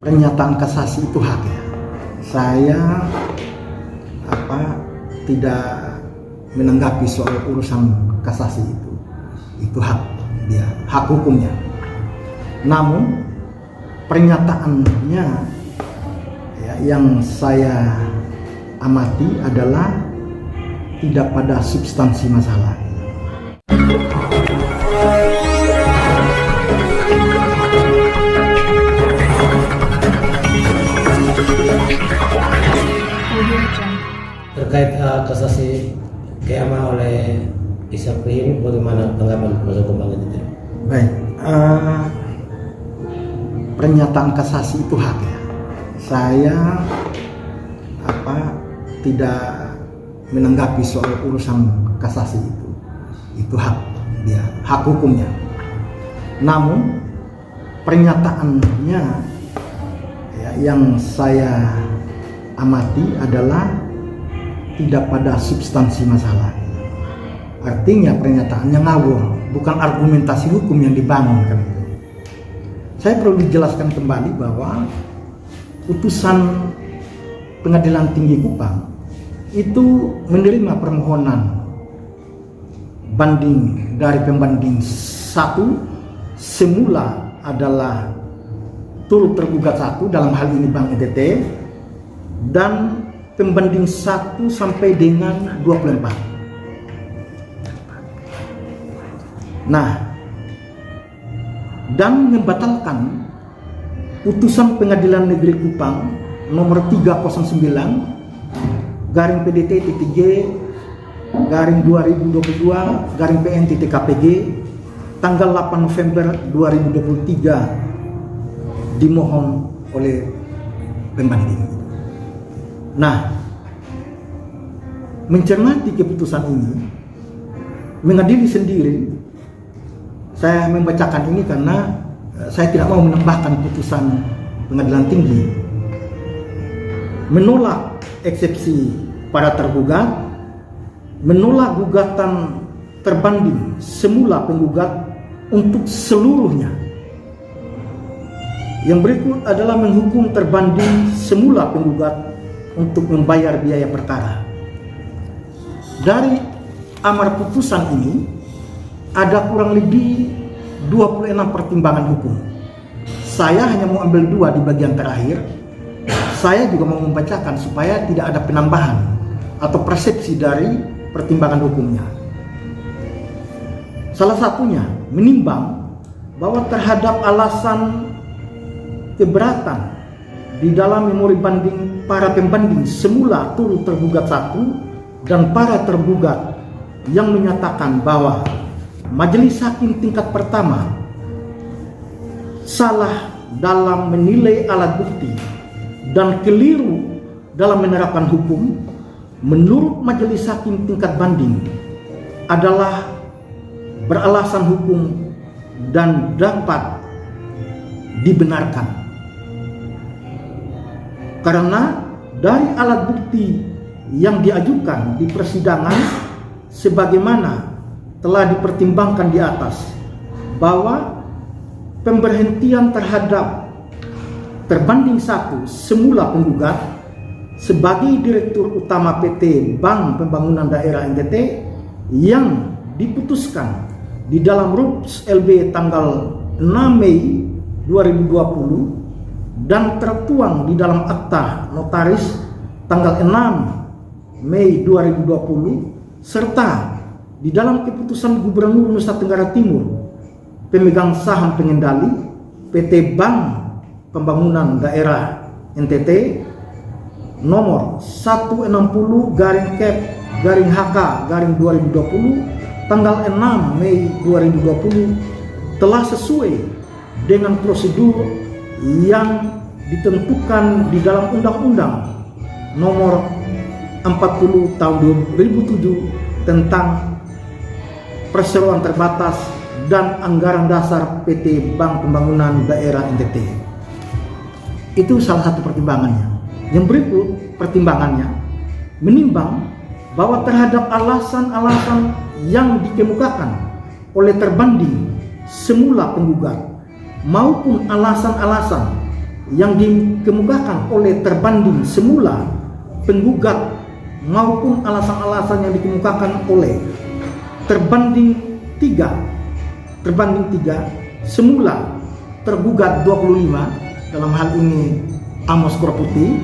Pernyataan kasasi itu hak ya. Saya tidak menanggapi soal urusan kasasi itu. Itu hak dia, hak hukumnya. Namun pernyataannya ya, yang saya amati adalah tidak pada substansi masalah. Terkait kasasi KMA oleh Isapri ini, bagaimana tanggapan Mas Hukum Bang itu? Baik, pernyataan kasasi itu hak ya. Saya tidak menanggapi soal urusan kasasi itu. Itu hak dia, hak hukumnya. Namun pernyataannya ya, yang saya amati adalah tidak pada substansi masalah. Artinya pernyataannya ngawur, bukan argumentasi hukum yang dibangunkan. Saya perlu dijelaskan kembali bahwa putusan Pengadilan Tinggi Kupang itu menerima permohonan banding dari pembanding satu, semula adalah turut tergugat satu, dalam hal ini Bank NTT, dan pembanding 1 sampai dengan 24. Nah, dan membatalkan putusan Pengadilan Negeri Kupang nomor 309 garing PDT-G garing 2022 garing PN-KPG tanggal 8 November 2023 dimohon oleh pembanding. Nah, mencermati keputusan ini, mengadili sendiri, saya membacakan ini karena saya tidak mau menambahkan putusan Pengadilan Tinggi. Menolak eksepsi para tergugat, menolak gugatan terbanding semula penggugat untuk seluruhnya. Yang berikut adalah menghukum terbanding semula penggugat untuk membayar biaya perkara. Dari amar putusan ini ada kurang lebih 26 pertimbangan hukum. Saya hanya mau ambil 2 di bagian terakhir. Saya juga mau membacakan supaya tidak ada penambahan atau persepsi dari pertimbangan hukumnya. Salah satunya menimbang bahwa terhadap alasan keberatan di dalam memori banding para pembanding semula turut tergugat satu dan para tergugat yang menyatakan bahwa majelis hakim tingkat pertama salah dalam menilai alat bukti dan keliru dalam menerapkan hukum, menurut majelis hakim tingkat banding adalah beralasan hukum dan dapat dibenarkan. Karena dari alat bukti yang diajukan di persidangan sebagaimana telah dipertimbangkan di atas, bahwa pemberhentian terhadap terbanding satu semula penggugat sebagai Direktur Utama PT Bank Pembangunan Daerah NTT yang diputuskan di dalam RUPS LB tanggal 6 Mei 2020 dan tertuang di dalam akta notaris tanggal 6 Mei 2020 serta di dalam keputusan Gubernur Nusa Tenggara Timur pemegang saham pengendali PT Bank Pembangunan Daerah NTT nomor 160/HK/2020 tanggal 6 Mei 2020 telah sesuai dengan prosedur yang ditentukan di dalam Undang-Undang nomor 40 tahun 2007 tentang perseroan terbatas dan anggaran dasar PT Bank Pembangunan Daerah NTT. Itu salah satu pertimbangannya. Yang berikut pertimbangannya menimbang bahwa terhadap alasan-alasan yang dikemukakan oleh terbanding semula penggugat maupun alasan-alasan yang dikemukakan oleh terbanding semula penggugat maupun alasan-alasan yang dikemukakan oleh terbanding 3 semula tergugat 25, dalam hal ini Amos Koraputi,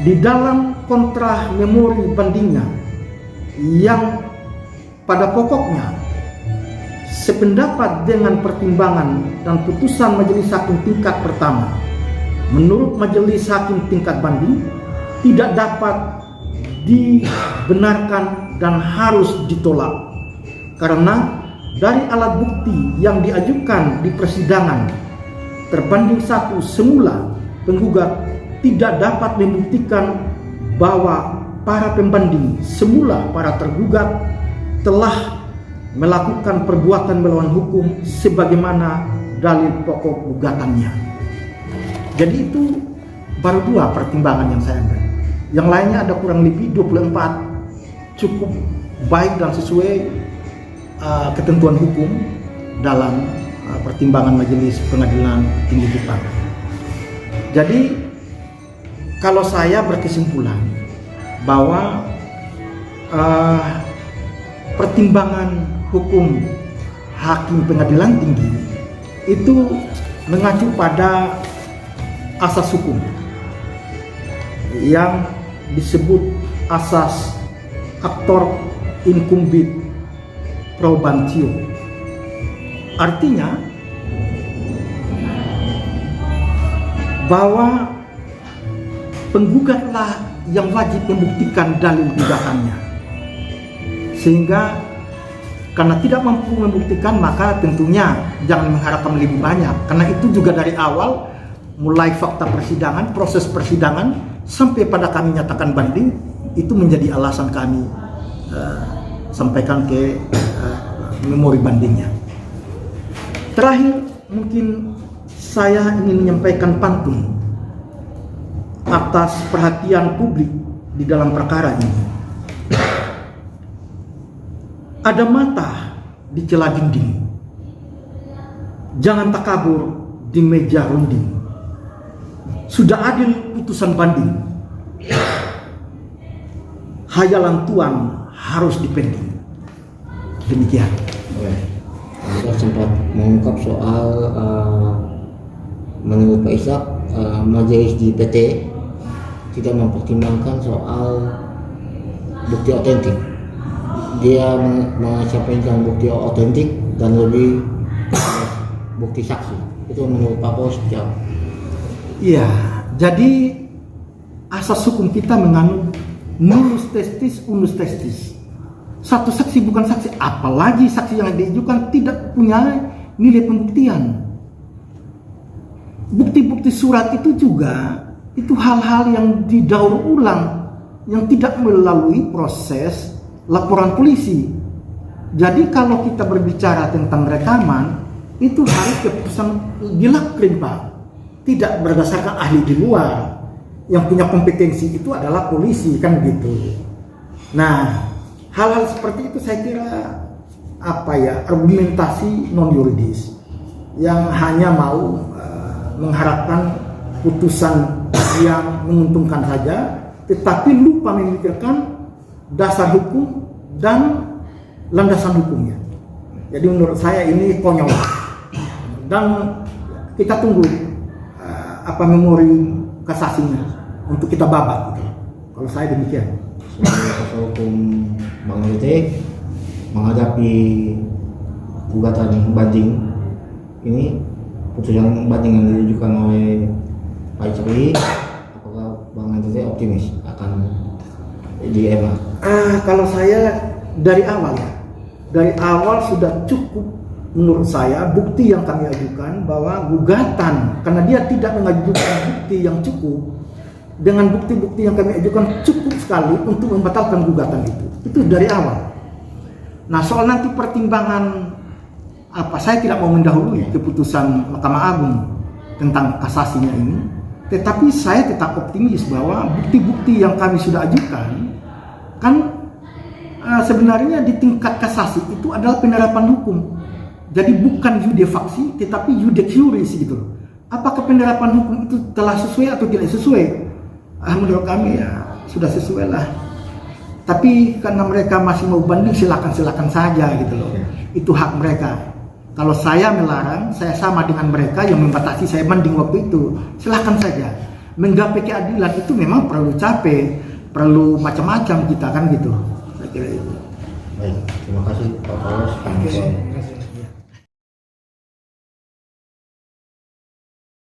di dalam kontra memori bandingnya yang pada pokoknya sependapat dengan pertimbangan dan putusan Majelis Hakim tingkat pertama. Menurut Majelis Hakim tingkat banding tidak dapat dibenarkan dan harus ditolak karena dari alat bukti yang diajukan di persidangan terbanding 1 semula penggugat tidak dapat membuktikan bahwa para pembanding semula para tergugat telah melakukan perbuatan melawan hukum sebagaimana dalil pokok gugatannya. Jadi itu baru 2 pertimbangan yang saya ambil. Yang lainnya ada kurang lebih 24 cukup baik dan sesuai ketentuan hukum dalam pertimbangan Majelis Pengadilan Tinggi Jepang. Jadi kalau saya berkesimpulan bahwa pertimbangan hukum hakim pengadilan tinggi itu mengacu pada asas hukum yang disebut asas actor incumbit probantio. Artinya bahwa penggugatlah yang wajib membuktikan dalil gugatannya, sehingga karena tidak mampu membuktikan maka tentunya jangan mengharapkan lebih banyak, karena itu juga dari awal mulai fakta persidangan, proses persidangan sampai pada kami nyatakan banding itu menjadi alasan kami sampaikan ke memori bandingnya. Terakhir mungkin saya ingin menyampaikan pantun atas perhatian publik di dalam perkara ini. Ada mata di celah dinding, jangan takabur di meja runding. Sudah adil putusan banding, hayalan tuan harus dipending. Demikian. Kita sempat mengungkap soal menurut Pak Ishak majelis di PT tidak mempertimbangkan soal bukti otentik. Dia mengesampingkan bukti otentik dan lebih bukti saksi. Itu menurut Pak Paus seperti apa? Iya, jadi asas hukum kita mengandung nullus testis unus testis. Satu saksi bukan saksi, apalagi saksi yang diajukan tidak punya nilai pembuktian. Bukti-bukti surat itu juga itu hal-hal yang didaur ulang, yang tidak melalui proses laporan polisi. Jadi kalau kita berbicara tentang rekaman, itu harus keputusan dilakrim, Pak. Tidak berdasarkan ahli di luar. Yang punya kompetensi itu adalah polisi, kan gitu. Nah, hal-hal seperti itu saya kira argumentasi non yuridis yang hanya mau mengharapkan putusan yang menguntungkan saja, tetapi lupa memikirkan dasar hukum dan landasan hukumnya. Jadi menurut saya ini konyol, dan kita tunggu memori kasasinya untuk kita babat gitu. Kalau saya demikian. Kuasa hukum Bang Lete menghadapi gugatan banding ini, putusan banding yang diajukan oleh Pak Ishak, apakah Bang Lete optimis akan di MA? Kalau saya dari awal sudah cukup menurut saya bukti yang kami ajukan bahwa gugatan, karena dia tidak mengajukan bukti yang cukup, dengan bukti-bukti yang kami ajukan cukup sekali untuk membatalkan gugatan itu dari awal. Nah, soal nanti pertimbangan saya tidak mau mendahului keputusan Mahkamah Agung tentang kasasinya ini, tetapi saya tetap optimis bahwa bukti-bukti yang kami sudah ajukan kan sebenarnya di tingkat kasasi itu adalah penerapan hukum. Jadi bukan iude faksi tetapi iude curis gitu. apakah penerapan hukum itu telah sesuai atau tidak sesuai? Menurut kami ya sudah sesuai lah. Tapi karena mereka masih mau banding, silakan saja gitu loh. Itu hak mereka. Kalau saya melarang, saya sama dengan mereka yang membatasi saya banding waktu itu. Silakan saja. Menggapai keadilan itu memang perlu capek, perlu macam-macam kita kan gitu. Saya kira itu. Baik, terima kasih Pak Paulus. Oke.